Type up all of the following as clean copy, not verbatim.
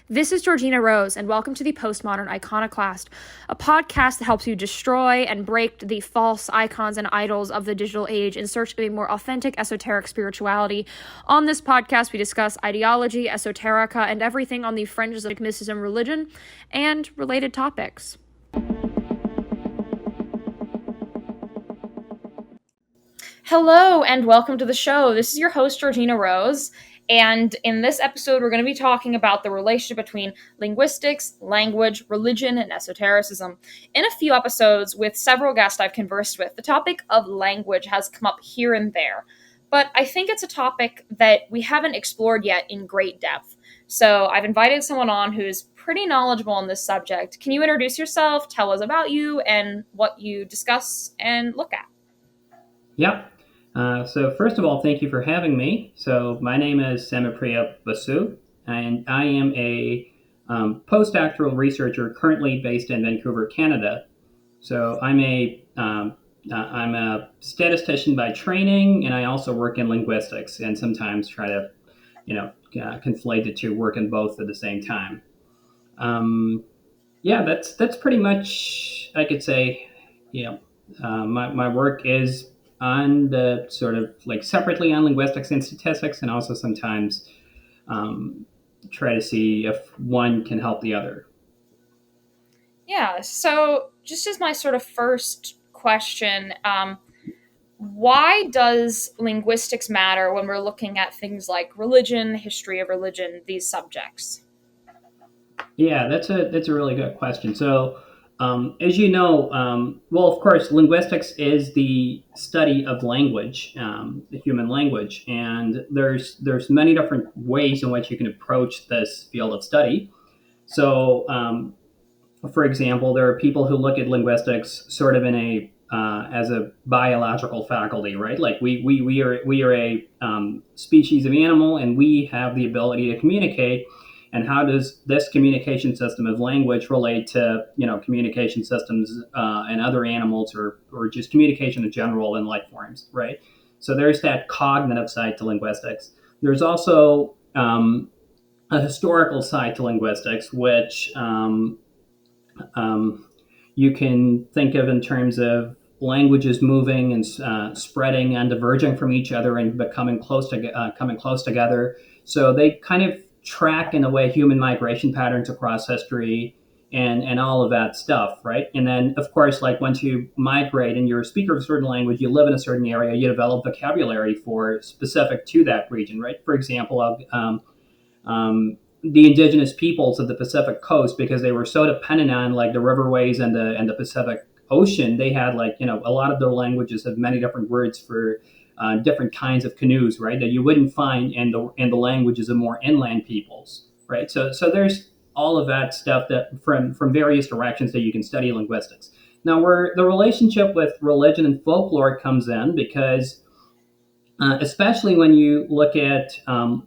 This is Georgina Rose, and welcome to the Postmodern Iconoclast, a podcast that helps you destroy and break the false icons and idols of the digital age in search of a more authentic esoteric spirituality. On this podcast, we discuss ideology, esoterica, and everything on the fringes of mysticism, religion, and related topics. Hello, and welcome to the show. This is your host, Georgina Rose. And in this episode, we're going to be talking about the relationship between linguistics, language, religion, and esotericism. In a few episodes with several guests I've conversed with, the topic of language has come up here and there. But I think it's a topic that we haven't explored yet in great depth. So I've invited someone on who's pretty knowledgeable on this subject. Can you introduce yourself, tell us about you, and what you discuss and look at? Yep. So first of all, thank you for having me. So my name is mapriyaḥ, and I am a postdoctoral researcher currently based in Vancouver, Canada. So I'm a statistician by training, and I also work in linguistics, and sometimes try to, conflate the two, work in both at the same time. That's pretty much, I could say. My work is on the sort of like separately on linguistics and statistics, and also sometimes try to see if one can help the other. Yeah, so just as my sort of first question, why does linguistics matter when we're looking at things like religion, history of religion, these subjects? Yeah, that's a really good question. So, as you know, well, of course, linguistics is the study of language, the human language, and there's many different ways in which you can approach this field of study. So, for example, there are people who look at linguistics sort of in a as a biological faculty, right? Like we are a species of animal, and we have the ability to communicate. And how does this communication system of language relate to communication systems in other animals, or just communication in general in life forms, right? So there's that cognitive side to linguistics. There's also a historical side to linguistics, which you can think of in terms of languages moving and spreading and diverging from each other and becoming coming close together. So they kind of track in a way human migration patterns across history and all of that stuff, right? And then, of course, like once you migrate and you're a speaker of a certain language, you live in a certain area, you develop vocabulary for specific to that region, right? For example, the indigenous peoples of the Pacific coast, because they were so dependent on like the riverways and the Pacific Ocean, they had a lot of their languages have many different words for different kinds of canoes, right? That you wouldn't find in the languages of more inland peoples, right? So there's all of that stuff that from various directions that you can study linguistics. Now, where the relationship with religion and folklore comes in, because especially when you look at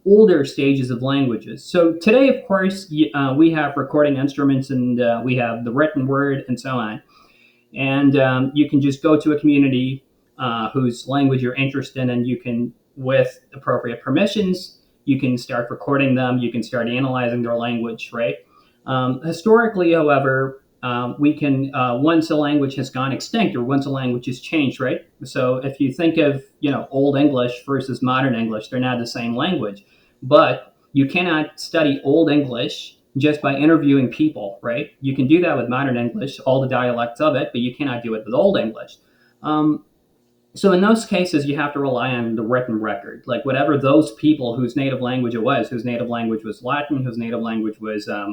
older stages of languages. So today, of course, we have recording instruments, and we have the written word and so on. And you can just go to a community whose language you're interested in, and you can, with appropriate permissions, you can start recording them, you can start analyzing their language, right? Historically, however, we can, once a language has gone extinct or once a language has changed, right? So if you think of, Old English versus modern English, they're not the same language. But you cannot study Old English just by interviewing people, right? You can do that with modern English, all the dialects of it, but you cannot do it with Old English. So in those cases, you have to rely on the written record, like whatever those people whose native language it was, whose native language was Latin, whose native language was, I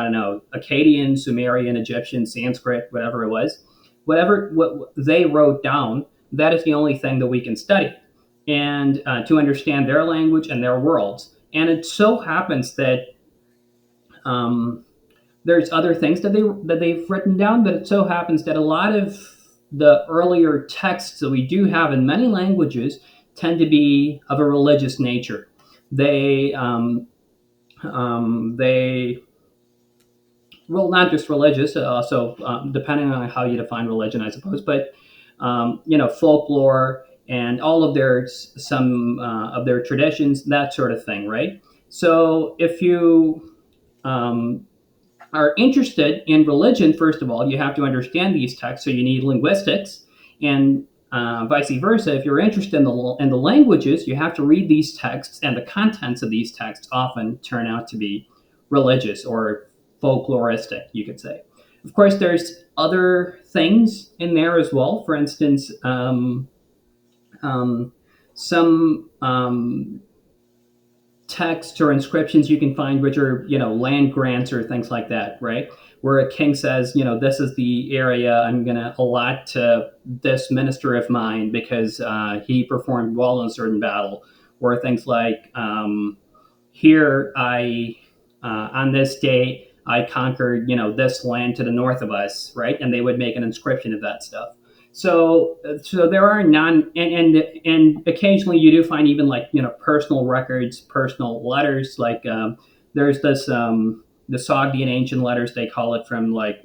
don't know, Akkadian, Sumerian, Egyptian, Sanskrit, whatever it was, what they wrote down, that is the only thing that we can study, and to understand their language and their worlds. And it so happens that there's other things that they've written down, but it so happens that a lot of the earlier texts that we do have in many languages tend to be of a religious nature. They well, not just religious, also depending on how you define religion, I suppose, but folklore and all of some of their traditions, that sort of thing, right? So if you um, are interested in religion, first of all, you have to understand these texts. So you need linguistics, and vice versa. If you're interested in the languages, you have to read these texts, and the contents of these texts often turn out to be religious or folkloristic, you could say. Of course, there's other things in there as well. For instance, um, some texts or inscriptions you can find which are, land grants or things like that, right? Where a king says, this is the area I'm going to allot to this minister of mine because he performed well in a certain battle. Or things like, here on this day, I conquered, this land to the north of us, right? And they would make an inscription of that stuff. So there are and occasionally you do find even like personal records, personal letters. Like there's this the Sogdian ancient letters they call it, from like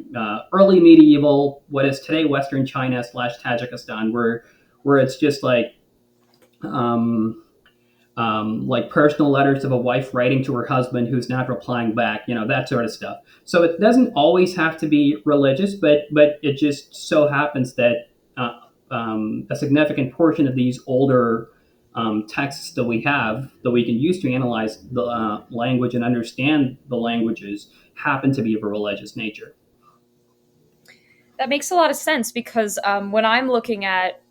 early medieval, what is today Western China / Tajikistan, where it's just um, like personal letters of a wife writing to her husband who's not replying back, that sort of stuff. So it doesn't always have to be religious, but it just so happens that a significant portion of these older texts that we have that we can use to analyze the language and understand the languages happen to be of a religious nature. That makes a lot of sense because when I'm looking at,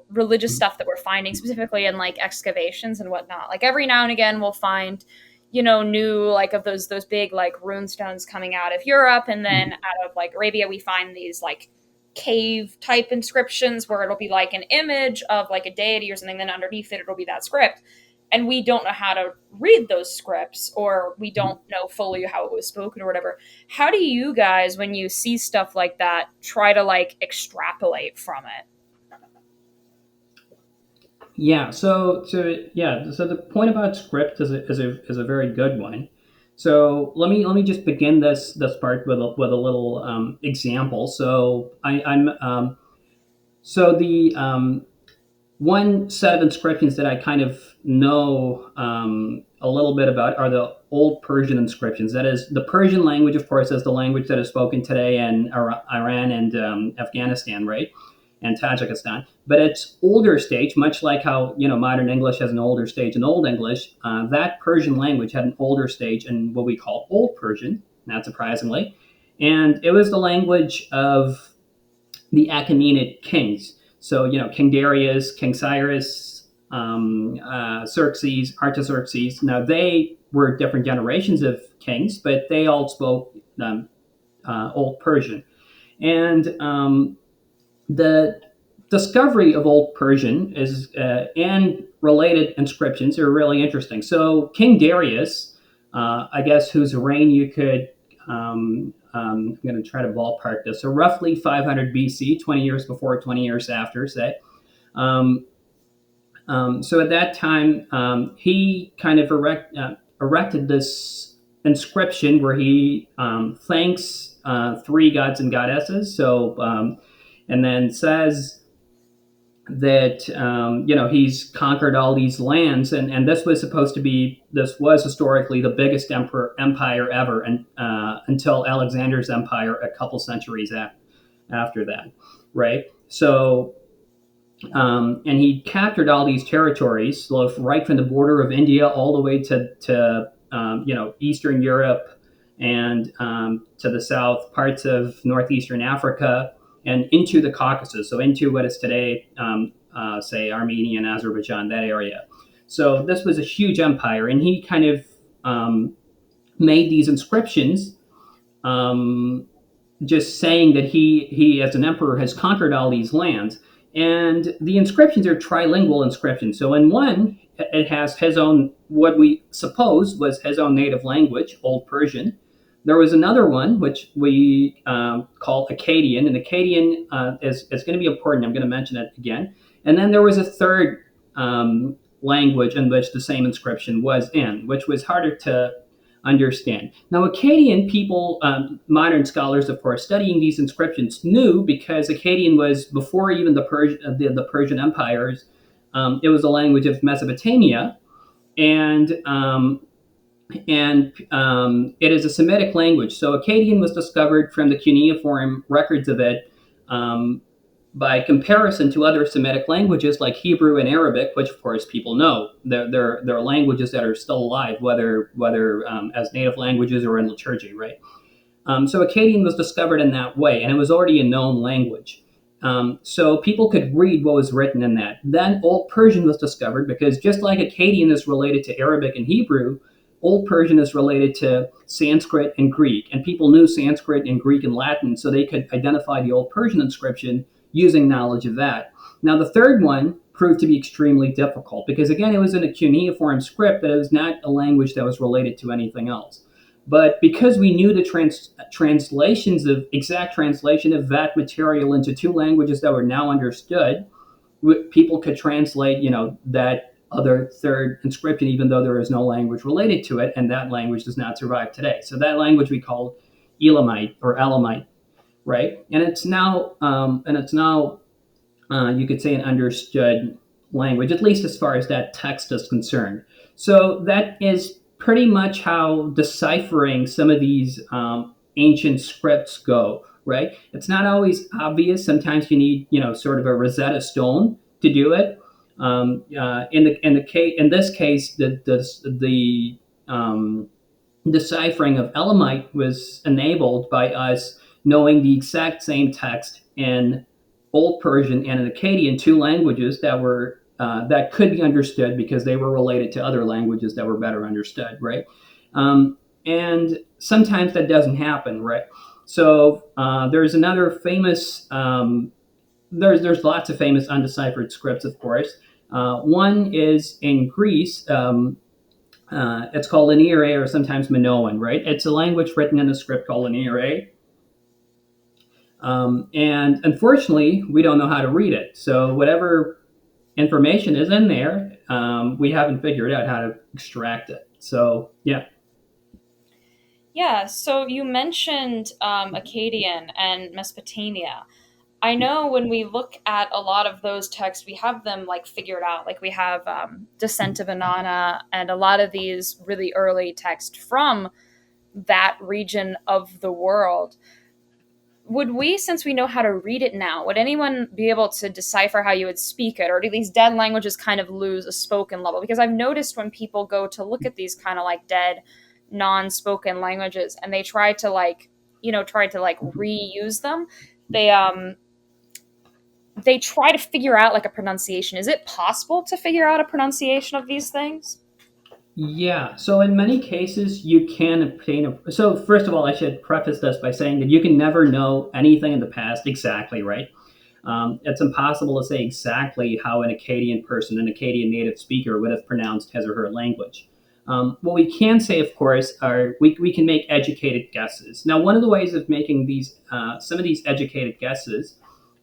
religious stuff that we're finding, specifically in like excavations and whatnot, like every now and again we'll find, new like of those big like rune stones coming out of Europe, and then out of like Arabia we find these like cave type inscriptions where it'll be like an image of like a deity or something, then underneath it it'll be that script, and we don't know how to read those scripts, or we don't know fully how it was spoken or whatever. How do you guys, when you see stuff like that, try to like extrapolate from it? So the point about script is a very good one. So let me just begin this part with a little example. So I'm so the one set of inscriptions that I kind of know a little bit about are the Old Persian inscriptions. That is, the Persian language, of course, is the language that is spoken today in Iran and Afghanistan, right? And Tajikistan. But its older stage, much like how modern English has an older stage in Old English, that Persian language had an older stage in what we call Old Persian, not surprisingly, and it was the language of the Achaemenid kings. So, King Darius, King Cyrus, Xerxes, Artaxerxes. Now, they were different generations of kings, but they all spoke Old Persian. And the discovery of Old Persian is and related inscriptions are really interesting. So, King Darius, I guess, whose reign you could I'm going to try to ballpark this. So roughly 500 BC, 20 years before, 20 years after, say. Um, so at that time, he kind of erected this inscription where he thanks three gods and goddesses. So, and then says that he's conquered all these lands, and this was historically the biggest empire ever, and until Alexander's empire a couple centuries after that, right? So and he captured all these territories, so right from the border of India all the way to Eastern Europe, and to the south, parts of northeastern Africa, and into the Caucasus, so into what is today, say, Armenia and Azerbaijan, that area. So this was a huge empire, and he kind of made these inscriptions, just saying that he as an emperor has conquered all these lands. And the inscriptions are trilingual inscriptions. So in one, it has his own, what we suppose was his own native language, Old Persian. There was another one which we call Akkadian, and Akkadian is going to be important. I'm going to mention it again. And then there was a third language in which the same inscription was in, which was harder to understand. Now, Akkadian people, modern scholars, of course, studying these inscriptions knew, because Akkadian was before even the Persian empires. It was a language of Mesopotamia, and and it is a Semitic language. So Akkadian was discovered from the cuneiform records of it um, by comparison to other Semitic languages like Hebrew and Arabic, which of course people know. They're languages that are still alive, whether as native languages or in liturgy, right? So Akkadian was discovered in that way, and it was already a known language. So people could read what was written in that. Then Old Persian was discovered because just like Akkadian is related to Arabic and Hebrew, Old Persian is related to Sanskrit and Greek. And people knew Sanskrit and Greek and Latin, so they could identify the Old Persian inscription using knowledge of that. Now, the third one proved to be extremely difficult because, again, it was in a cuneiform script, but it was not a language that was related to anything else. But because we knew the translations of exact translation of that material into two languages that were now understood, people could translate, that other third inscription, even though there is no language related to it, and that language does not survive today. So that language we call Elamite or Elamite, right? And it's now you could say an understood language, at least as far as that text is concerned. So that is pretty much how deciphering some of these ancient scripts go, right? It's not always obvious. Sometimes you need, sort of a Rosetta Stone to do it. In this case, the deciphering of Elamite was enabled by us knowing the exact same text in Old Persian and in Akkadian, two languages that could be understood because they were related to other languages that were better understood, right? And sometimes that doesn't happen, right? So there's another famous. There's lots of famous undeciphered scripts, of course. One is in Greece. It's called Linear A or sometimes Minoan, right? It's a language written in a script called Linear A. And unfortunately, we don't know how to read it. So whatever information is in there, we haven't figured out how to extract it. So yeah. Yeah, so you mentioned Akkadian and Mesopotamia. I know when we look at a lot of those texts, we have them like figured out. Like we have Descent of Inanna and a lot of these really early texts from that region of the world. Would we, since we know how to read it now, would anyone be able to decipher how you would speak it, or do these dead languages kind of lose a spoken level? Because I've noticed when people go to look at these kind of like dead, non-spoken languages, and they try to reuse them, they they try to figure out like a pronunciation. Is it possible to figure out a pronunciation of these things? Yeah. So in many cases, you can obtain a. So first of all, I should preface this by saying that you can never know anything in the past exactly, right? It's impossible to say exactly how an Akkadian person, an Akkadian native speaker, would have pronounced his or her language. What we can say, of course, are we can make educated guesses. Now, one of the ways of making these some of these educated guesses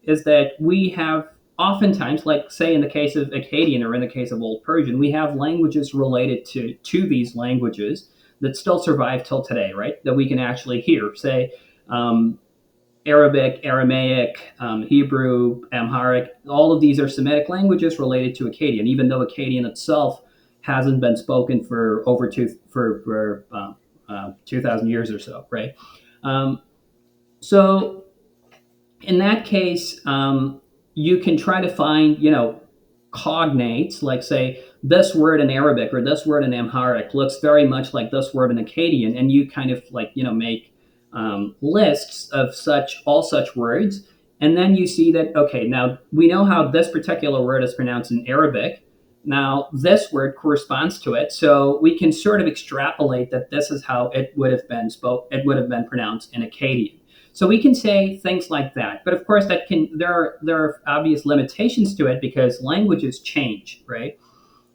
is that we have oftentimes, like say in the case of Akkadian or in the case of Old Persian, we have languages related to these languages that still survive till today, right? That we can actually hear. Say Arabic, Aramaic, Hebrew, Amharic. All of these are Semitic languages related to Akkadian, even though Akkadian itself hasn't been spoken for over 2,000 years or so, right? So in that case, you can try to find, cognates, like say this word in Arabic or this word in Amharic looks very much like this word in Akkadian, and you kind of like, make lists of all such words, and then you see that okay, now we know how this particular word is pronounced in Arabic. Now this word corresponds to it, so we can sort of extrapolate that this is how it would have been It would have been pronounced in Akkadian. So we can say things like that, but of course there are obvious limitations to it because languages change, right?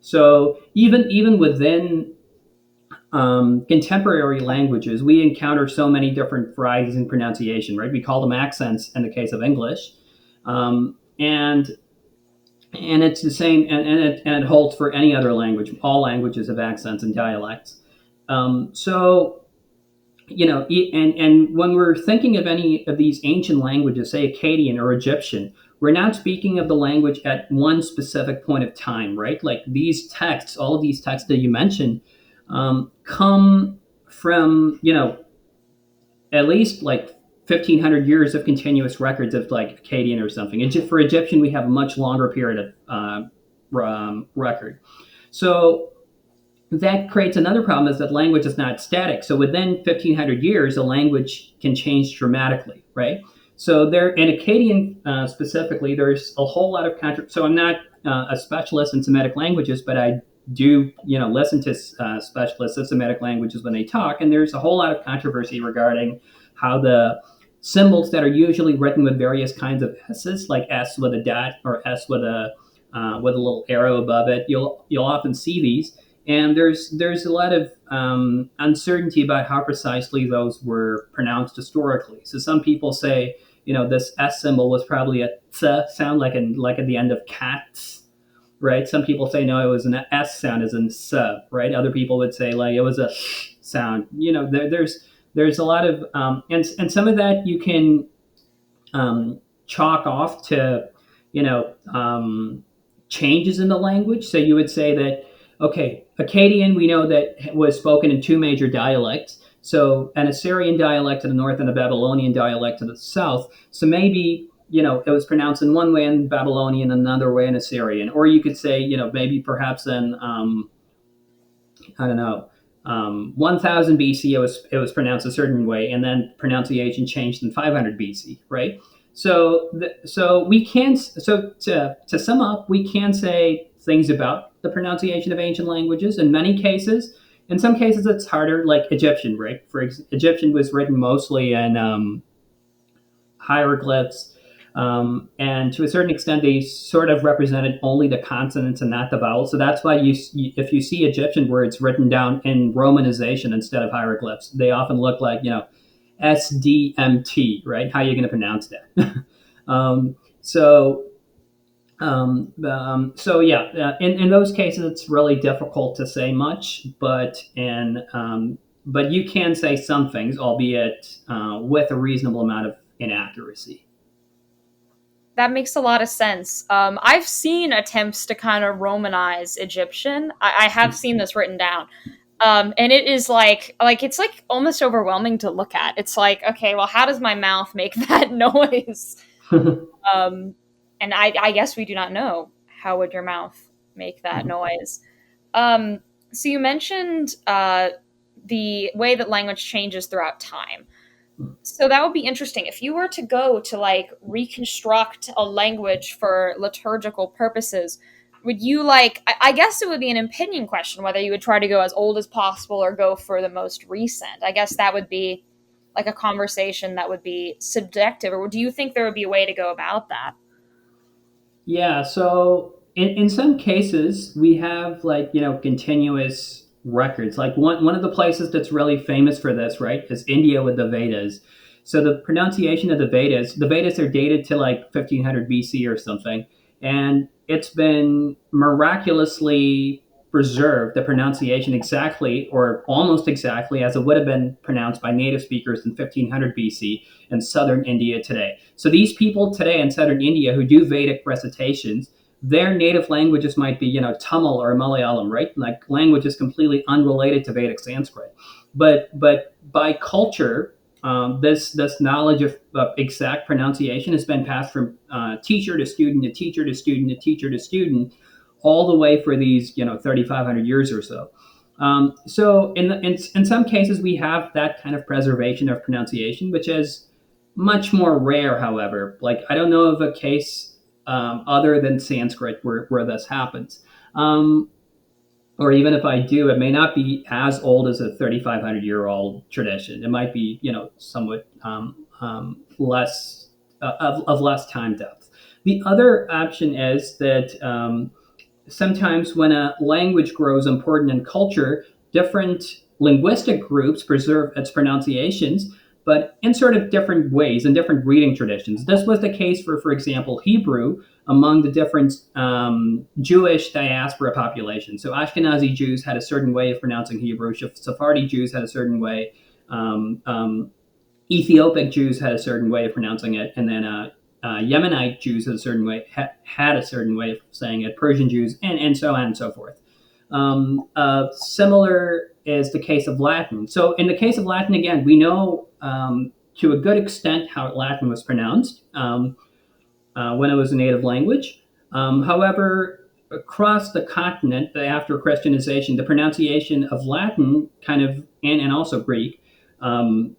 So even within contemporary languages, we encounter so many different varieties in pronunciation, right? We call them accents in the case of English, and it's the same, and it holds for any other language. All languages have accents and dialects. So and when we're thinking of any of these ancient languages, say Akkadian or Egyptian, we're not speaking of the language at one specific point of time, right? Like these texts, all of these texts that you mentioned, come from, at least like 1,500 years of continuous records of like Akkadian or something. For Egyptian, we have a much longer period of record. So that creates another problem, is that language is not static. So within 1,500 years, a language can change dramatically, right? So there, in Akkadian specifically, there's a whole lot of So I'm not a specialist in Semitic languages, but I do, listen to specialists of Semitic languages when they talk, and there's a whole lot of controversy regarding how the symbols that are usually written with various kinds of S's, like S with a dot or S with a little arrow above it, you'll often see these, and there's a lot of uncertainty about how precisely those were pronounced historically. So some people say, this S symbol was probably a ts sound, like at the end of cats, right? Some people say no, it was an S sound, as in s, right? Other people would say like it was a sound. There's a lot of and some of that you can chalk off to, you know, changes in the language. So you would say that, okay, Akkadian, we know that was spoken in two major dialects. So an Assyrian dialect to the north and a Babylonian dialect to the south. So maybe, it was pronounced in one way in Babylonian, another way in Assyrian. Or you could say, maybe perhaps in, I don't know, 1000 BC, it was pronounced a certain way, and then pronunciation changed in 500 BC, right? So we can, to sum up, we can say things about the pronunciation of ancient languages in many cases. In some cases, it's harder, like Egyptian, right? Egyptian was written mostly in hieroglyphs, and to a certain extent, they sort of represented only the consonants and not the vowels. So that's why if you see Egyptian words written down in Romanization instead of hieroglyphs, they often look like, SDMT, right? How are you going to pronounce that? So yeah, in those cases, it's really difficult to say much, but you can say some things, albeit with a reasonable amount of inaccuracy. That makes a lot of sense. I've seen attempts to kind of Romanize Egyptian. I have seen this written down. And it is like it's like almost overwhelming to look at. It's like, okay, well, how does my mouth make that noise? Um, and I guess we do not know, how would your mouth make that noise. Um, so you mentioned the way that language changes throughout time. So that would be interesting. If you were to go to like reconstruct a language for liturgical purposes, would you I guess it would be an opinion question whether you would try to go as old as possible or go for the most recent. I guess that would be like a conversation that would be subjective, or do you think there would be a way to go about that? Yeah, so in some cases we have, like, continuous records. Like one of the places that's really famous for this, right, is India with the Vedas. So the pronunciation of the Vedas are dated to like 1500 BC or something, and it's been miraculously preserved, the pronunciation exactly or almost exactly as it would have been pronounced by native speakers in 1500 BC in southern India today. So these people today in southern India who do Vedic recitations, their native languages might be, Tamil or Malayalam, right? Like languages completely unrelated to Vedic Sanskrit. But by culture, this knowledge of exact pronunciation has been passed from teacher to student to teacher to student to teacher to student, all the way for these 3,500 years or so. So in some cases we have that kind of preservation of pronunciation, which is much more rare. However, like I don't know of a case other than Sanskrit where this happens. Or even if I do, it may not be as old as a 3,500-year-old tradition. It might be, somewhat less of less time depth. The other option is that sometimes when a language grows important in culture, different linguistic groups preserve its pronunciations, but in sort of different ways, in different reading traditions. This was the case for example, Hebrew among the different Jewish diaspora populations. So Ashkenazi Jews had a certain way of pronouncing Hebrew. Sephardi Jews had a certain way. Um, um, Ethiopic Jews had a certain way of pronouncing it, and then Yemenite Jews had a certain way of saying it. Persian Jews, and so on and so forth. Similar is the case of Latin. So in the case of Latin, again, we know to a good extent how Latin was pronounced when it was a native language. However, across the continent, after Christianization, the pronunciation of Latin kind of, and also Greek, um,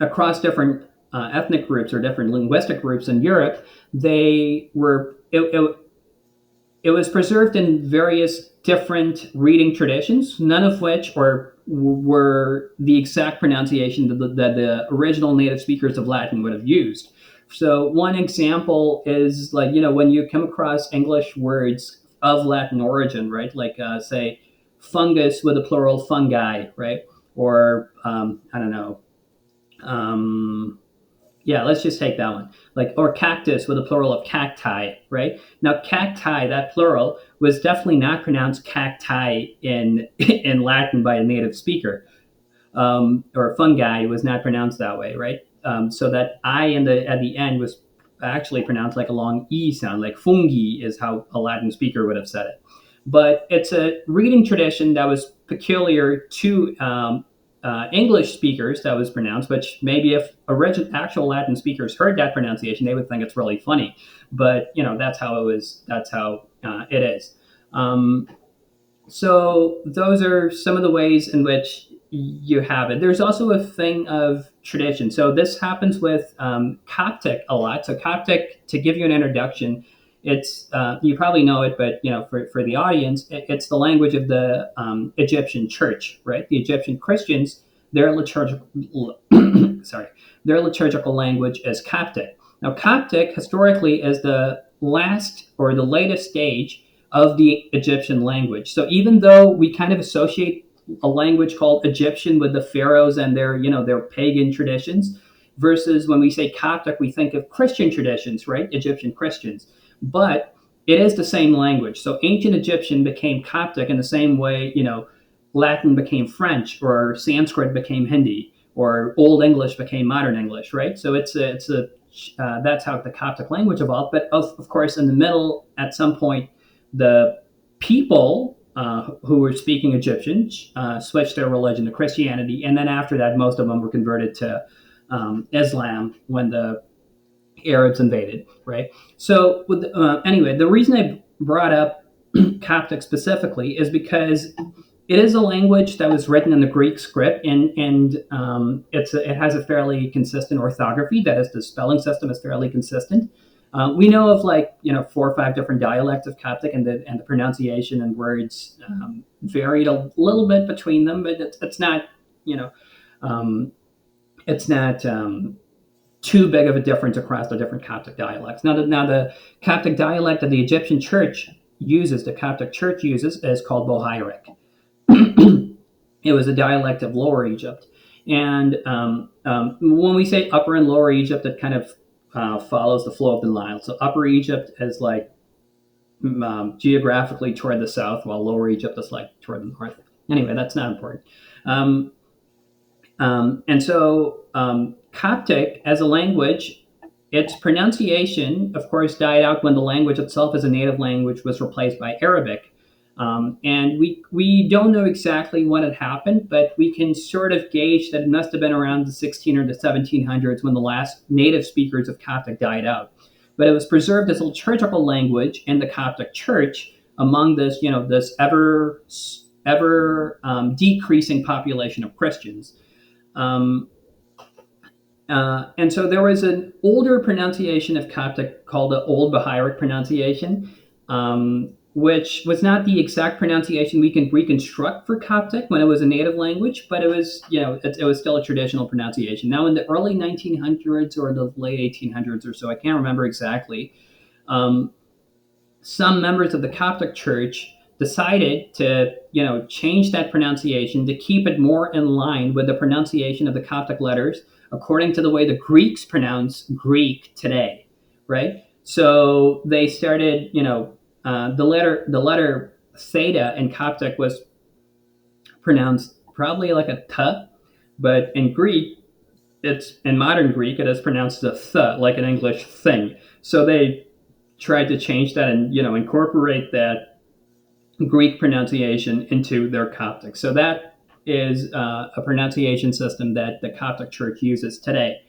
across different ethnic groups or different linguistic groups in Europe, they were it was preserved in various different reading traditions, none of which were the exact pronunciation that the original native speakers of Latin would have used. So one example is like, when you come across English words of Latin origin, right? Like say fungus with a plural fungi, right? Or I don't know. Um, yeah, let's just take that one. Like, or cactus with a plural of cacti, right? Now, cacti, that plural, was definitely not pronounced cacti in in Latin by a native speaker. Or fungi was not pronounced that way, right? So that I in the at the end was actually pronounced like a long e sound, like fungi is how a Latin speaker would have said it. But it's a reading tradition that was peculiar to English speakers that was pronounced, which maybe if actual Latin speakers heard that pronunciation, they would think it's really funny. But that's how it was. That's how it is. Um, so those are some of the ways in which you have it. There's also a thing of tradition. So this happens with Coptic a lot. So Coptic, to give you an introduction, it's you probably know it, but for the audience, it's the language of the Egyptian church, right? The Egyptian Christians, their liturgical sorry, their liturgical language is Coptic. Now, Coptic historically is the last or the latest stage of the Egyptian language. So even though we kind of associate a language called Egyptian with the pharaohs and their pagan traditions, versus when we say Coptic, we think of Christian traditions, right? Egyptian Christians. But it is the same language. So ancient Egyptian became Coptic in the same way, Latin became French or Sanskrit became Hindi or Old English became Modern English, right? So it's a that's how the Coptic language evolved. But of course, in the middle, at some point, the people who were speaking Egyptian switched their religion to Christianity, and then after that, most of them were converted to Islam when the Arabs invaded, right? So, anyway, the reason I brought up Coptic specifically is because it is a language that was written in the Greek script, and it has a fairly consistent orthography. That is, the spelling system is fairly consistent. We know of 4 or 5 different dialects of Coptic, and the pronunciation and words varied a little bit between them, but it's not you know it's not too big of a difference across the different Coptic dialects. Now the Coptic dialect that the Egyptian church uses, the Coptic church uses, is called Bohairic. It was a dialect of Lower Egypt. And when we say Upper and Lower Egypt, it kind of follows the flow of the Nile. So Upper Egypt is like geographically toward the south, while Lower Egypt is like toward the north. Anyway, that's not important. And so Coptic as a language, its pronunciation, of course, died out when the language itself as a native language was replaced by Arabic. And we don't know exactly when it happened, but we can sort of gauge that it must have been around the 16 or the 1700s when the last native speakers of Coptic died out. But it was preserved as a liturgical language in the Coptic Church among this ever decreasing population of Christians. And so there was an older pronunciation of Coptic called the Old Bohairic pronunciation, which was not the exact pronunciation we can reconstruct for Coptic when it was a native language, but it was, it was still a traditional pronunciation. Now, in the early 1900s or the late 1800s or so, I can't remember exactly, some members of the Coptic Church decided to, change that pronunciation to keep it more in line with the pronunciation of the Coptic letters according to the way the Greeks pronounce Greek today, right? So they started, the letter theta in Coptic was pronounced probably like a t, but in Greek, in modern Greek, it is pronounced a th, like an English thing. So they tried to change that and incorporate that Greek pronunciation into their Coptic. So that is a pronunciation system that the Coptic Church uses today,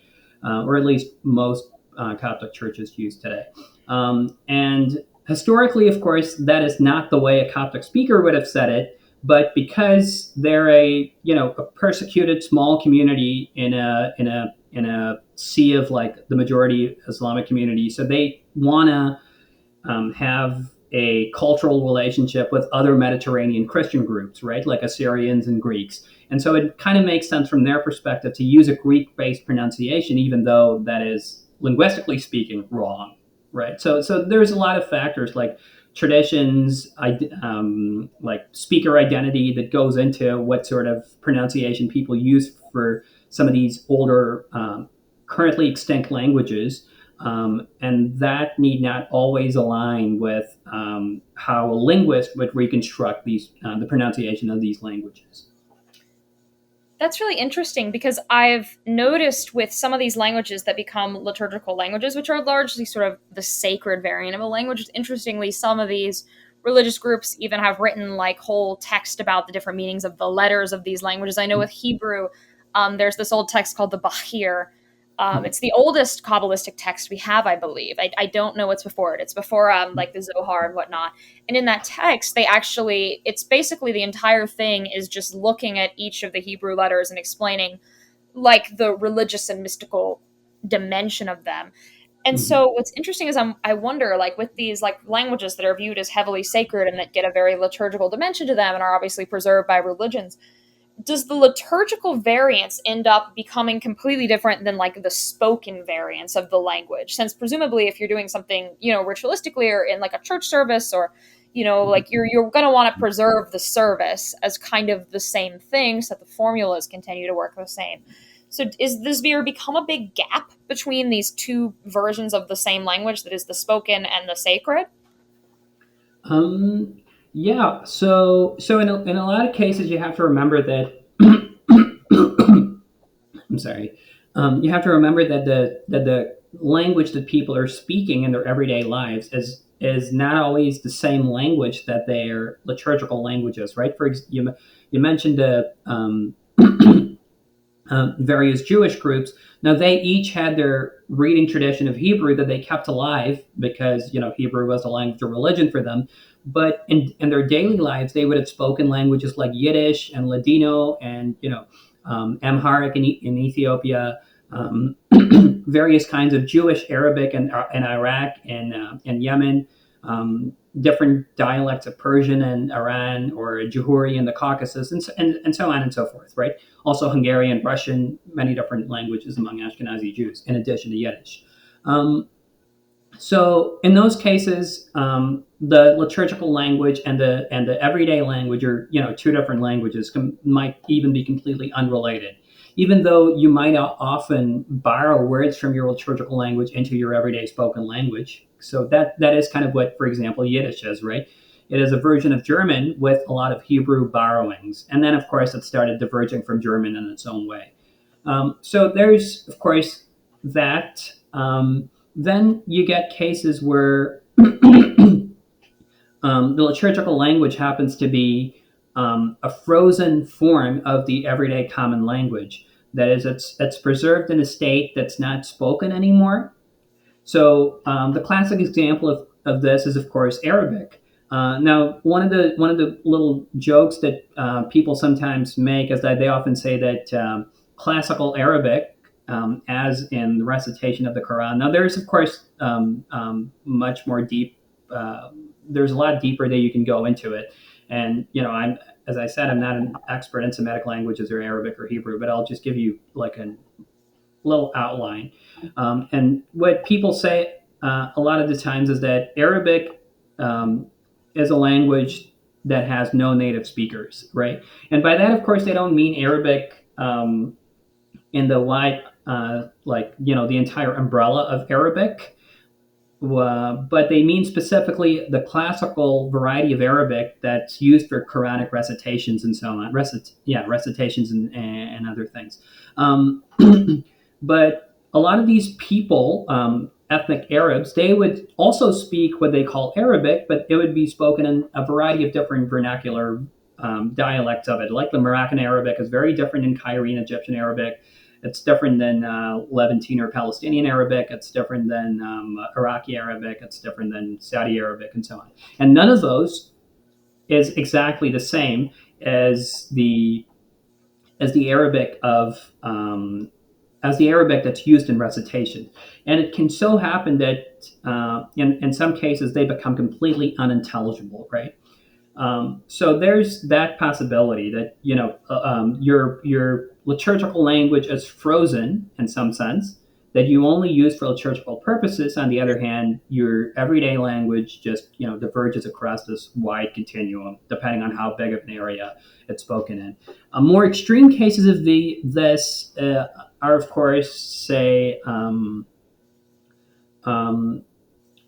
or at least most Coptic churches use today. And historically, of course, that is not the way a Coptic speaker would have said it. But because they're a persecuted small community in a sea of like the majority Islamic community, so they want to have a cultural relationship with other Mediterranean Christian groups, right, like Assyrians and Greeks. And so it kind of makes sense from their perspective to use a Greek-based pronunciation, even though that is linguistically speaking wrong, right? So there's a lot of factors like traditions, like speaker identity that goes into what sort of pronunciation people use for some of these older, currently extinct languages. And that need not always align with how a linguist would reconstruct the pronunciation of these languages. That's really interesting because I've noticed with some of these languages that become liturgical languages, which are largely sort of the sacred variant of a language. Interestingly, some of these religious groups even have written like whole text about the different meanings of the letters of these languages. I know with Hebrew, there's this old text called the Bahir. It's the oldest Kabbalistic text we have, I believe. I don't know what's before it. It's before like the Zohar and whatnot. And in that text, it's basically the entire thing is just looking at each of the Hebrew letters and explaining like the religious and mystical dimension of them. And Mhm. so what's interesting is I wonder, like with these like languages that are viewed as heavily sacred and that get a very liturgical dimension to them and are obviously preserved by religions, does the liturgical variance end up becoming completely different than like the spoken variance of the language, since presumably if you're doing something ritualistically or in like a church service or like you're going to want to preserve the service as kind of the same thing so that the formulas continue to work the same. So does there become a big gap between these two versions of the same language, that is the spoken and the sacred? Um, yeah. So in a lot of cases, you have to remember that. I'm sorry. You have to remember that the language that people are speaking in their everyday lives is not always the same language that their liturgical languages, right? You mentioned various Jewish groups. Now they each had their reading tradition of Hebrew that they kept alive because Hebrew was a language of religion for them. But in their daily lives, they would have spoken languages like Yiddish and Ladino and Amharic in Ethiopia, various kinds of Jewish Arabic in Iraq and Yemen, different dialects of Persian and Iran or Jahuri in the Caucasus, and so on and so forth, right? Also Hungarian, Russian, many different languages among Ashkenazi Jews, in addition to Yiddish. Um, so in those cases, the liturgical language and the everyday language are two different languages, might even be completely unrelated. Even though you might often borrow words from your liturgical language into your everyday spoken language. So that is kind of what, for example, Yiddish is, right? It is a version of German with a lot of Hebrew borrowings, and then of course it started diverging from German in its own way. So there's, of course, that. Then you get cases where the liturgical language happens to be a frozen form of the everyday common language. That is, it's preserved in a state that's not spoken anymore. So the classic example of this is, of course, Arabic. Now, one of the little jokes that people sometimes make is that they often say that classical Arabic, as in the recitation of the Quran. Now, there's of course much more deep. There's a lot deeper that you can go into it, and as I said, I'm not an expert in Semitic languages or Arabic or Hebrew, but I'll just give you like a little outline. And what people say a lot of the times is that Arabic is a language that has no native speakers, right? And by that, of course, they don't mean Arabic in the wide, the entire umbrella of Arabic. But they mean specifically the classical variety of Arabic that's used for Quranic recitations and so on. Recitations and other things. But a lot of these people ethnic Arabs, they would also speak what they call Arabic, but it would be spoken in a variety of different vernacular dialects of it. Like the Moroccan Arabic is very different in Cairene Egyptian Arabic. It's different than Levantine or Palestinian Arabic. It's different than Iraqi Arabic. It's different than Saudi Arabic, and so on. And none of those is exactly the same as the Arabic of as the Arabic that's used in recitation. And it can so happen that in some cases they become completely unintelligible, right? So there's that possibility that your liturgical language is frozen in some sense, that you only use for liturgical purposes. On the other hand, your everyday language just diverges across this wide continuum, depending on how big of an area it's spoken in. More extreme cases of this are, of course, say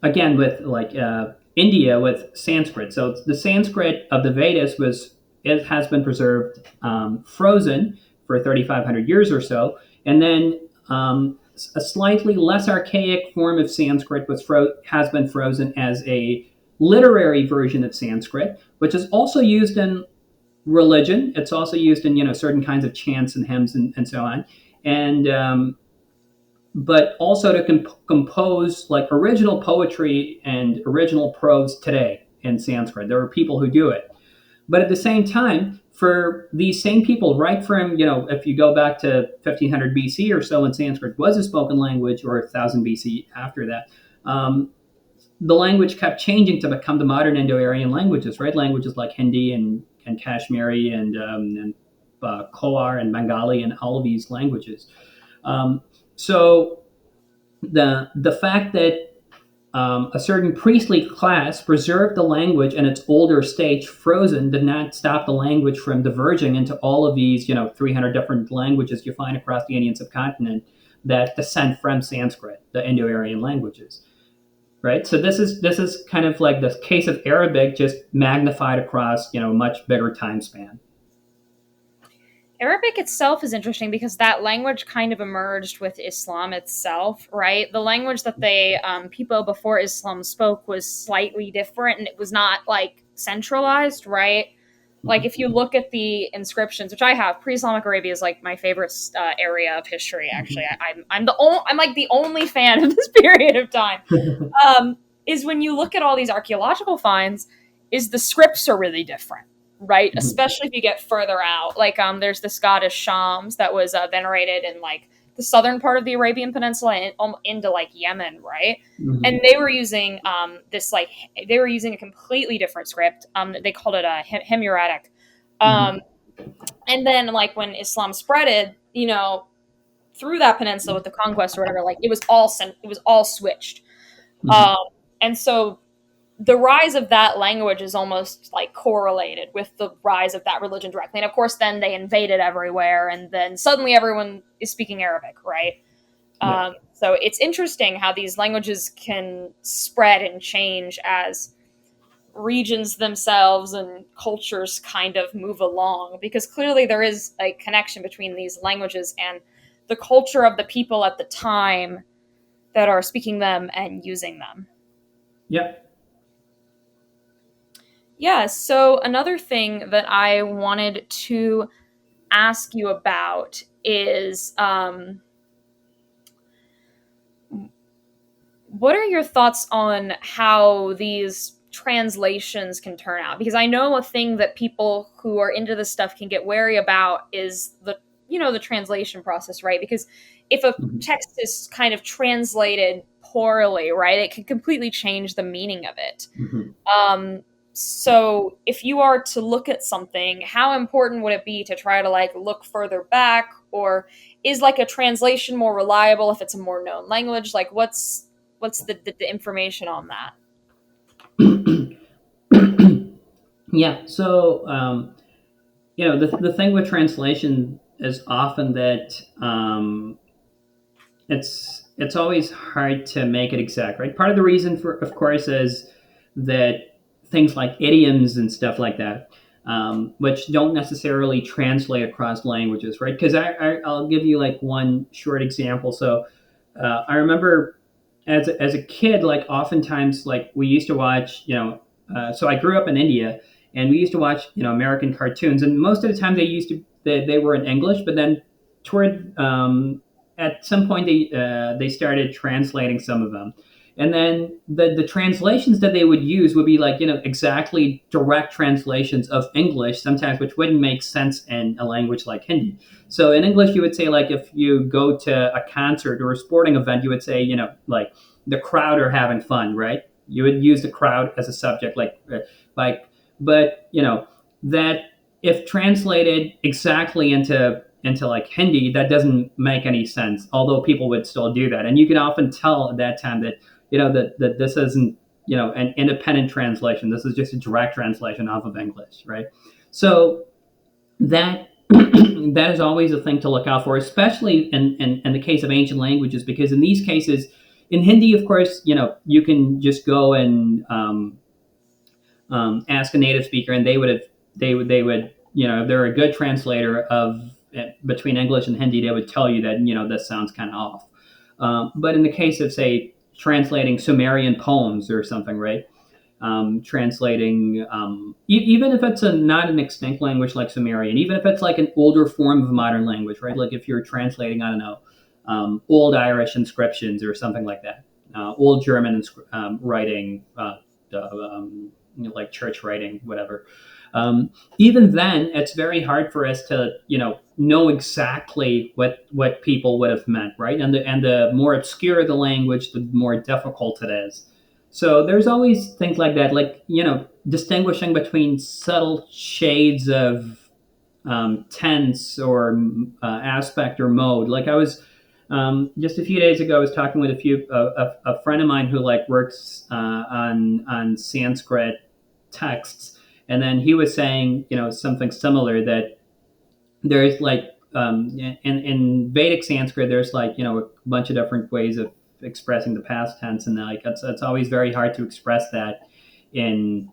again with India with Sanskrit. So the Sanskrit of the Vedas has been preserved frozen for 3,500 years or so, and then a slightly less archaic form of Sanskrit has been frozen as a literary version of Sanskrit, which is also used in religion. It's also used in certain kinds of chants and hymns and so on, and but also to compose like original poetry and original prose today in Sanskrit. There are people who do it. But at the same time, for these same people, right from, if you go back to 1500 BC or so when Sanskrit was a spoken language, or 1000 BC after that, the language kept changing to become the modern Indo-Aryan languages, right? Languages like Hindi and Kashmiri and Khowar and Bengali and all of these languages. So the fact that a certain priestly class preserved the language in its older stage frozen did not stop the language from diverging into all of these 300 different languages you find across the Indian subcontinent that descend from Sanskrit, the Indo-Aryan languages. Right, so this is kind of like the case of Arabic, just magnified across a much bigger time span. Arabic itself is interesting because that language kind of emerged with Islam itself, right? The language that people before Islam spoke was slightly different, and it was not like centralized, right? Like if you look at the inscriptions, which I have, pre-Islamic Arabia is like my favorite area of history. Actually, I'm like the only fan of this period of time. Is when you look at all these archaeological finds, is the scripts are really different, right? Especially if you get further out. Like there's this goddess Shams that was venerated in like the southern part of the Arabian Peninsula into like Yemen, right? Mm-hmm. And they were using they were using a completely different script. They called it a Himyaritic. And then like when Islam spreaded, through that peninsula with the conquest or whatever, like it was all switched. And so the rise of that language is almost like correlated with the rise of that religion directly. And of course, then they invaded everywhere, and then suddenly everyone is speaking Arabic, right? Yeah. So it's interesting how these languages can spread and change as regions themselves and cultures kind of move along, because clearly there is a connection between these languages and the culture of the people at the time that are speaking them and using them. Yeah. Yeah, so another thing that I wanted to ask you about is what are your thoughts on how these translations can turn out? Because I know a thing that people who are into this stuff can get wary about is the translation process, right? Because if a text is kind of translated poorly, right, it can completely change the meaning of it. So if you are to look at something, how important would it be to try to like look further back, or is like a translation more reliable if it's a more known language? Like what's the information on that? Yeah. So, the thing with translation is often that it's always hard to make it exact, right? Part of the reason for, of course, is that things like idioms and stuff like that, which don't necessarily translate across languages, right? Because I'll give you like one short example. So I remember as a kid, like oftentimes, like we used to watch, so I grew up in India, and we used to watch, American cartoons, and most of the time they were in English, but then toward at some point they started translating some of them, and then the translations that they would use would be like, exactly direct translations of English sometimes, which wouldn't make sense in a language like Hindi. So in English, you would say, like, if you go to a concert or a sporting event, you would say, like, the crowd are having fun, right? You would use the crowd as a subject, like, but that if translated exactly into like Hindi, that doesn't make any sense. Although people would still do that, and you can often tell at that time that that this isn't an independent translation. This is just a direct translation off of English, right? So that that is always a thing to look out for, especially in the case of ancient languages, because in these cases, in Hindi, of course, you can just go and ask a native speaker, and they would if they're a good translator of between English and Hindi, they would tell you that this sounds kind of off. But in the case of, say, translating Sumerian poems or something, right? Translating, even if it's not an extinct language like Sumerian, even if it's like an older form of modern language, right? Like if you're translating, I don't know, old Irish inscriptions or something like that, old German writing, like church writing, whatever. Even then, it's very hard for us to, know exactly what people would have meant, right? And the more obscure the language, the more difficult it is. So there's always things like that, like distinguishing between subtle shades of tense or aspect or mode. Like I was just a few days ago, I was talking with a friend of mine who like works on Sanskrit texts, and then he was saying something similar, that there's like in Vedic Sanskrit, there's like a bunch of different ways of expressing the past tense, and like it's always very hard to express that in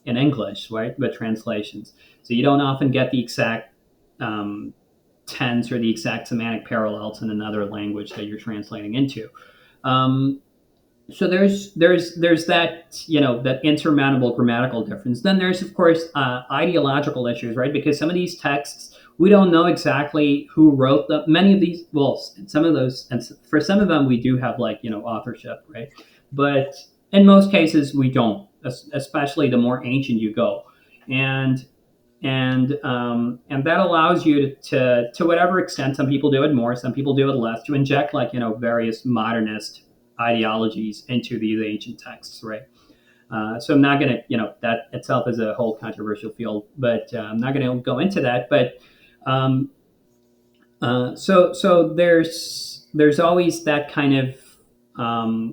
English, right? With translations, so you don't often get the exact tense or the exact semantic parallels in another language that you're translating into. Um, so there's that that insurmountable grammatical difference. Then there's, of course, ideological issues, right? Because some of these texts, we don't know exactly who wrote them. Many of these, well, some of those, and for some of them we do have like authorship, right? But in most cases we don't, especially the more ancient you go, and and that allows you to whatever extent, some people do it more, some people do it less, to inject like various modernist ideologies into these ancient texts, right? So I'm not going to, that itself is a whole controversial field, but I'm not going to go into that. But um, so there's always that kind of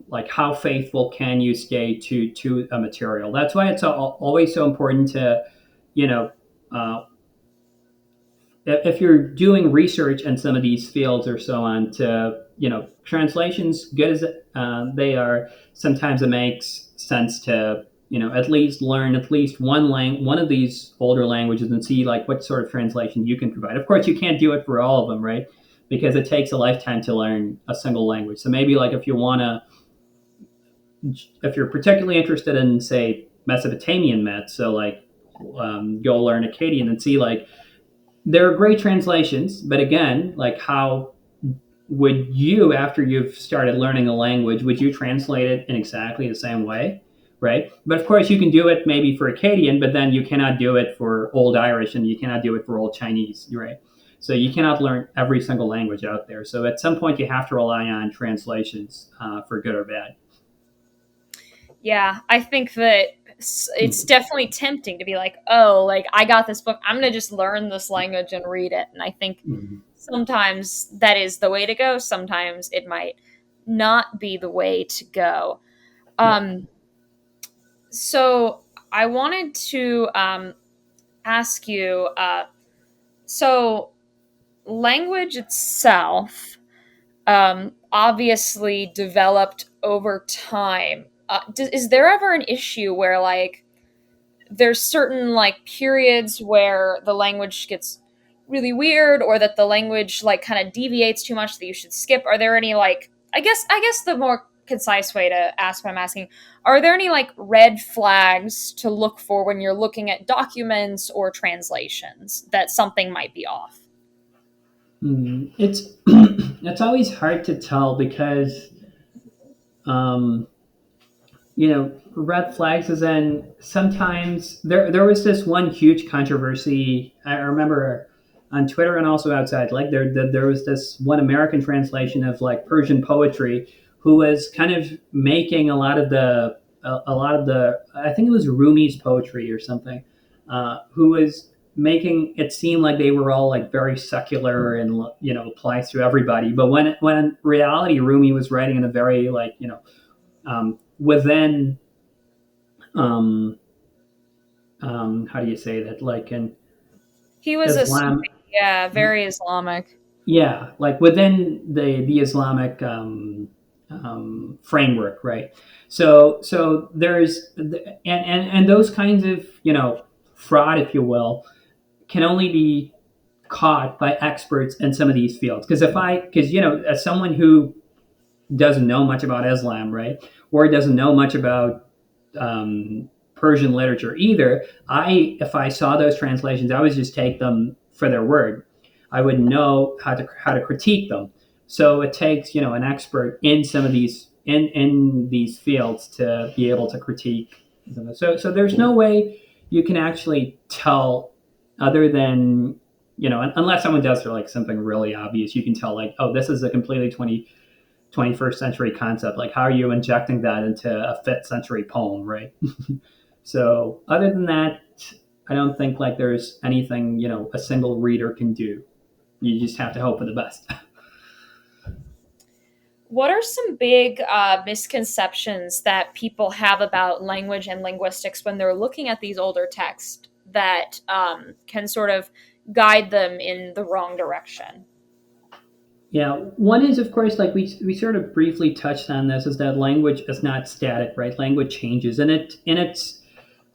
like, how faithful can you stay to a material? That's why it's always so important to, you know, uh, if you're doing research in some of these fields or so on, to translations, good as they are, sometimes it makes sense to at least learn at least one of these older languages, and see like what sort of translation you can provide. Of course, you can't do it for all of them, right? Because it takes a lifetime to learn a single language. So maybe like if you're particularly interested in, say, Mesopotamian myths, so like go learn Akkadian and see like, there are great translations, but again, like, how would you, after you've started learning a language, would you translate it in exactly the same way, right? But of course, you can do it maybe for Akkadian, but then you cannot do it for Old Irish, and you cannot do it for Old Chinese, right? So you cannot learn every single language out there. So at some point, you have to rely on translations, for good or bad. Yeah, I think that it's definitely tempting to be like, oh, like I got this book, I'm gonna just learn this language and read it. And I think Mhm. sometimes that is the way to go. Sometimes it might not be the way to go. Yeah. Um, so I wanted to ask you. So language itself obviously developed over time. Is there ever an issue where like there's certain like periods where the language gets really weird, or that the language like kind of deviates too much that you should skip? Are there any like, I guess the more concise way to ask what I'm asking. Are there any like red flags to look for when you're looking at documents or translations that something might be off? It's it's always hard to tell because um, red flags is then sometimes there was this one huge controversy I remember on Twitter and also outside. Like there was this one American translation of like Persian poetry who was kind of making a lot of the I think it was Rumi's poetry or something, who was making it seem like they were all like very secular and applies to everybody. But when in reality Rumi was writing in a very like within um, how do you say that? Like in He was a Islam, yeah, very Islamic. yeah, like within the Islamic framework, right? So there's and those kinds of fraud, if you will, can only be caught by experts in some of these fields. Because as someone who doesn't know much about Islam, right, or doesn't know much about Persian literature either, if I saw those translations, I would just take them for their word. I would know how to critique them. So it takes an expert in some of these in these fields to be able to critique them. So there's no way you can actually tell other than unless someone does like something really obvious, you can tell like, oh, this is a completely 21st century concept. Like, how are you injecting that into a 5th century poem, right? So, other than that, I don't think like there's anything a single reader can do. You just have to hope for the best. What are some big misconceptions that people have about language and linguistics when they're looking at these older texts that can sort of guide them in the wrong direction? Yeah, one is of course like we sort of briefly touched on this is that language is not static, right? Language changes, and it's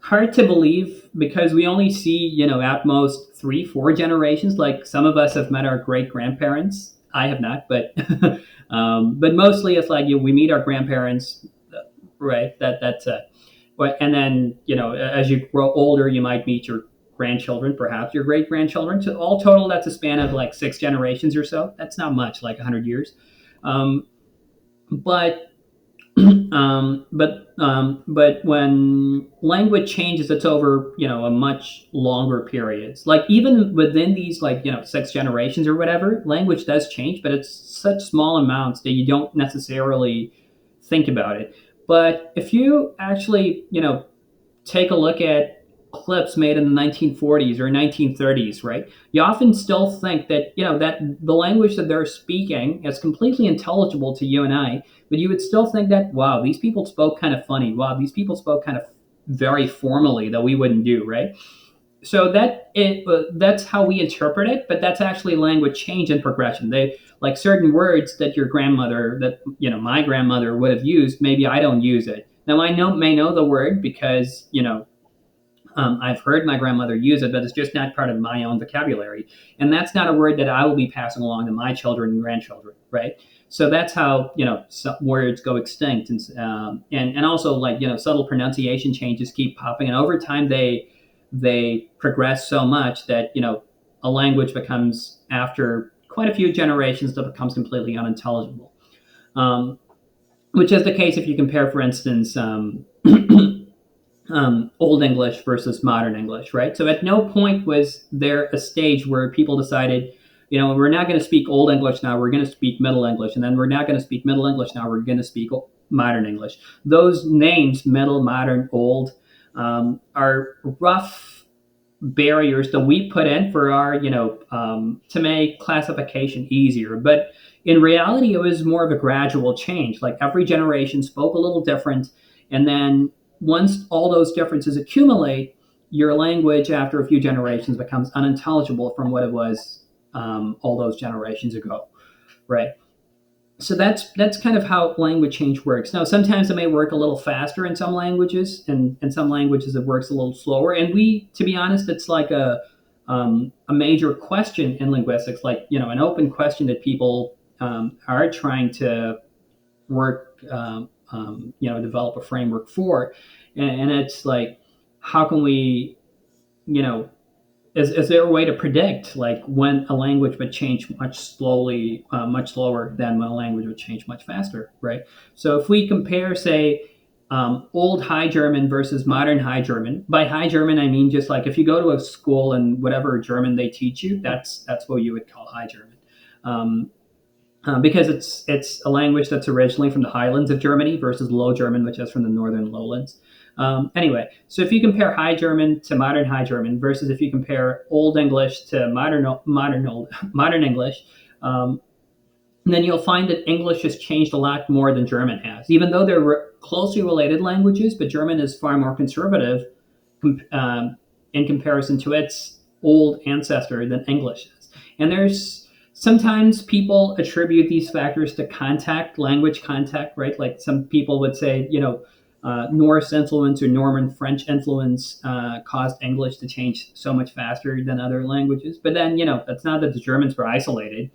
hard to believe because we only see at most 3 4 generations. Like some of us have met our great grandparents. I have not, but but mostly it's like we meet our grandparents, right? That's it. And then as you grow older, you might meet your grandchildren, perhaps your great grandchildren. So all total, that's a span of like 6 generations or so. That's not much, like 100 years. Um, but but when language changes, it's over a much longer periods. Like even within these like 6 generations or whatever, language does change, but it's such small amounts that you don't necessarily think about it. But if you actually take a look at clips made in the 1940s or 1930s, right? You often still think that that the language that they're speaking is completely intelligible to you and I, but you would still think that wow, these people spoke kind of funny. Wow, these people spoke kind of very formally that we wouldn't do, right? So that's how we interpret it, but that's actually language change and progression. They like certain words that your grandmother, that my grandmother would have used. Maybe I don't use it now. I may know the word because I've heard my grandmother use it, but it's just not part of my own vocabulary. And that's not a word that I will be passing along to my children and grandchildren, right? So that's how some words go extinct, and also like subtle pronunciation changes keep popping, and over time they progress so much that a language becomes after quite a few generations that becomes completely unintelligible. Um, which is the case if you compare, for instance, Old English versus modern English, right? So at no point was there a stage where people decided, we're not going to speak Old English now, we're going to speak Middle English, and then we're not going to speak Middle English now, we're going to speak modern English. Those names, middle, modern, old, are rough barriers that we put in for our, to make classification easier. But in reality, it was more of a gradual change. Like every generation spoke a little different. And then once all those differences accumulate, your language after a few generations becomes unintelligible from what it was all those generations ago, right? So that's kind of how language change works. Now, sometimes it may work a little faster in some languages, and in some languages it works a little slower. And to be honest, it's like a major question in linguistics, like an open question that people are trying to work, develop a framework for. And it's like, how can we, you know, is there a way to predict like when a language would change much slower than when a language would change much faster, right? So if we compare, say, old High German versus modern High German. By High German, I mean just like if you go to a school and whatever German they teach you, that's what you would call High German. Um, because it's a language that's originally from the highlands of Germany versus Low German, which is from the northern lowlands. Anyway, so if you compare High German to modern High German versus if you compare Old English to modern English, then you'll find that English has changed a lot more than German has, even though they're closely related languages. But German is far more conservative in comparison to its old ancestor than English is. And there's sometimes people attribute these factors to contact, language contact, right? Like some people would say, Norse influence or Norman French influence caused English to change so much faster than other languages. But then, that's not that the Germans were isolated.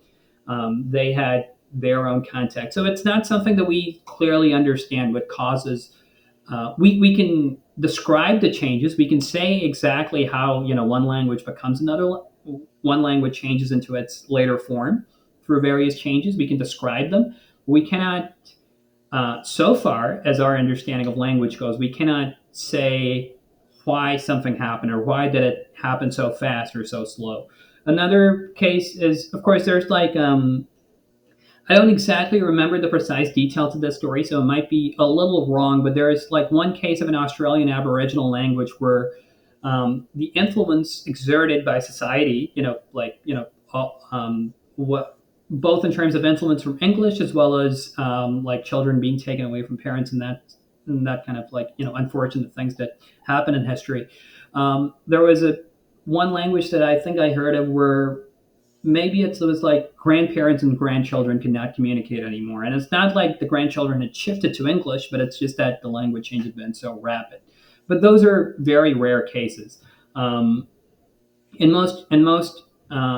They had their own context. So it's not something that we clearly understand what causes. We can describe the changes. We can say exactly how one language becomes another. One language changes into its later form through various changes. We can describe them. We cannot, so far as our understanding of language goes, we cannot say why something happened or why did it happen so fast or so slow. Another case is, of course, there's like I don't exactly remember the precise details of this story, so it might be a little wrong, but there is like one case of an Australian Aboriginal language where the influence exerted by society, what both in terms of influence from English as well as like children being taken away from parents and that kind of like unfortunate things that happen in history. There was a one language that I think I heard of where maybe it was like grandparents and grandchildren could not communicate anymore. And it's not like the grandchildren had shifted to English, but it's just that the language change had been so rapid. But those are very rare cases. Um, in most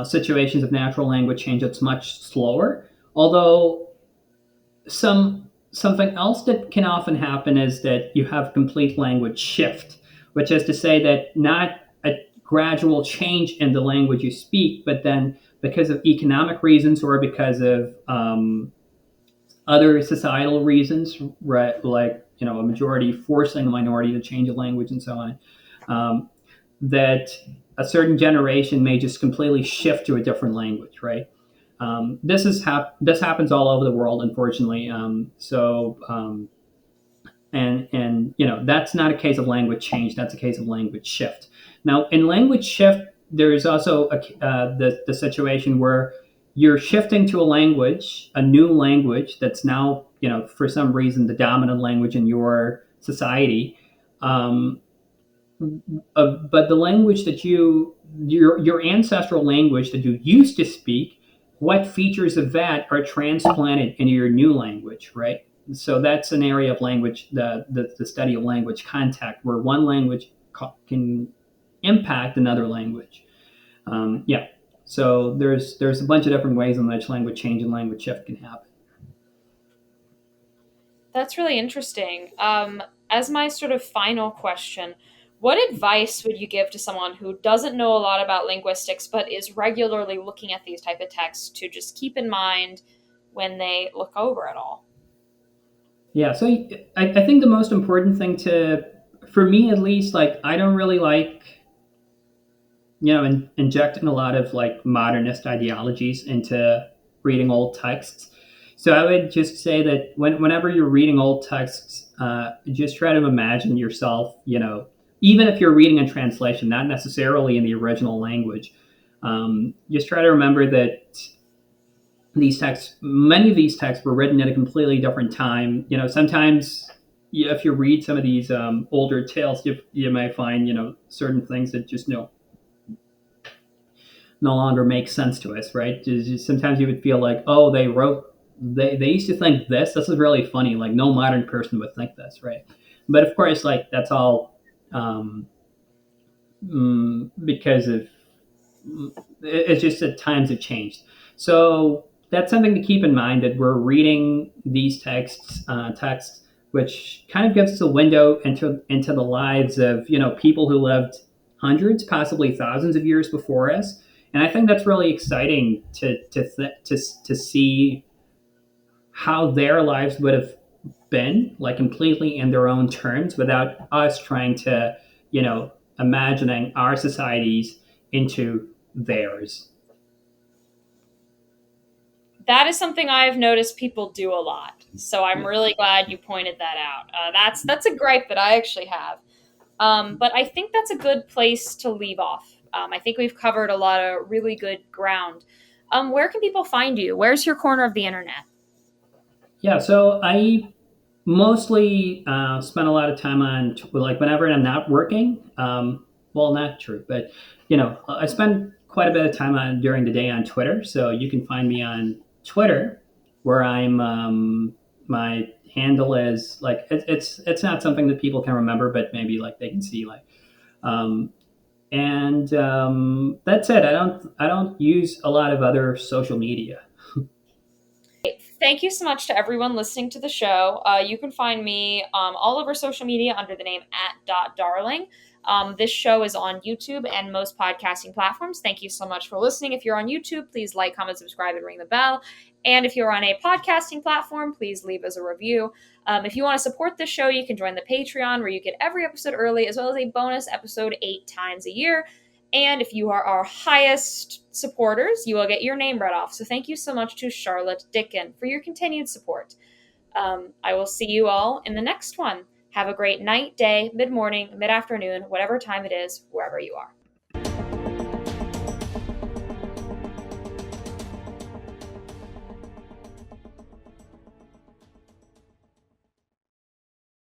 situations of natural language change, it's much slower. Although something else that can often happen is that you have complete language shift, which is to say that not a gradual change in the language you speak, but then because of economic reasons or because of other societal reasons, right, like a majority forcing a minority to change a language and so on, that a certain generation may just completely shift to a different language, right? This happens all over the world, unfortunately. And that's not a case of language change. That's a case of language shift. Now, in language shift, there is also the situation where you're shifting to a new language that's now for some reason the dominant language in your society. Um, but the language that your ancestral language that you used to speak, what features of that are transplanted into your new language, right? So that's an area of language, the study of language contact, where one language can impact another language. Yeah. So there's a bunch of different ways in which language change and language shift can happen. That's really interesting. As my sort of final question, what advice would you give to someone who doesn't know a lot about linguistics but is regularly looking at these type of texts to just keep in mind when they look over it all? Yeah. So I think the most important thing for me at least, like I don't really like injecting a lot of like modernist ideologies into reading old texts. So I would just say that whenever you're reading old texts, just try to imagine yourself, even if you're reading in translation, not necessarily in the original language, just try to remember that many of these texts were written at a completely different time. Sometimes if you read some of these older tales, you may find, certain things that just no longer makes sense to us, right? Sometimes you would feel like, oh, they used to think this. This is really funny. Like no modern person would think this, right? But of course, like that's all because of it's just that times have changed. So that's something to keep in mind, that we're reading these texts, which kind of gives us a window into the lives of people who lived hundreds, possibly thousands of years before us. And I think that's really exciting to see how their lives would have been, like completely in their own terms, without us trying to, imagining our societies into theirs. That is something I've noticed people do a lot. So I'm Yeah. really glad you pointed that out. That's a gripe that I actually have. But I think that's a good place to leave off. I think we've covered a lot of really good ground. Where can people find you? Where's your corner of the internet? Yeah, so I mostly spend a lot of time on, like, whenever I'm not working. Well, not true, but I spend quite a bit of time on during the day on Twitter. So you can find me on Twitter, where I'm my handle is like it's not something that people can remember, but maybe like they can see, like, um, and that's it. I don't use a lot of other social media. Thank you so much to everyone listening to the show. You can find me all over social media under the name @darling. This show is on YouTube and most podcasting platforms. Thank you so much for listening. If you're on YouTube, please like, comment, subscribe, and ring the bell. And if you're on a podcasting platform, please leave us a review. If you want to support this show, you can join the Patreon, where you get every episode early, as well as a bonus episode 8 times a year. And if you are our highest supporters, you will get your name read off. So thank you so much to Charlotte Dickin for your continued support. I will see you all in the next one. Have a great night, day, mid morning, mid afternoon, whatever time it is, wherever you are.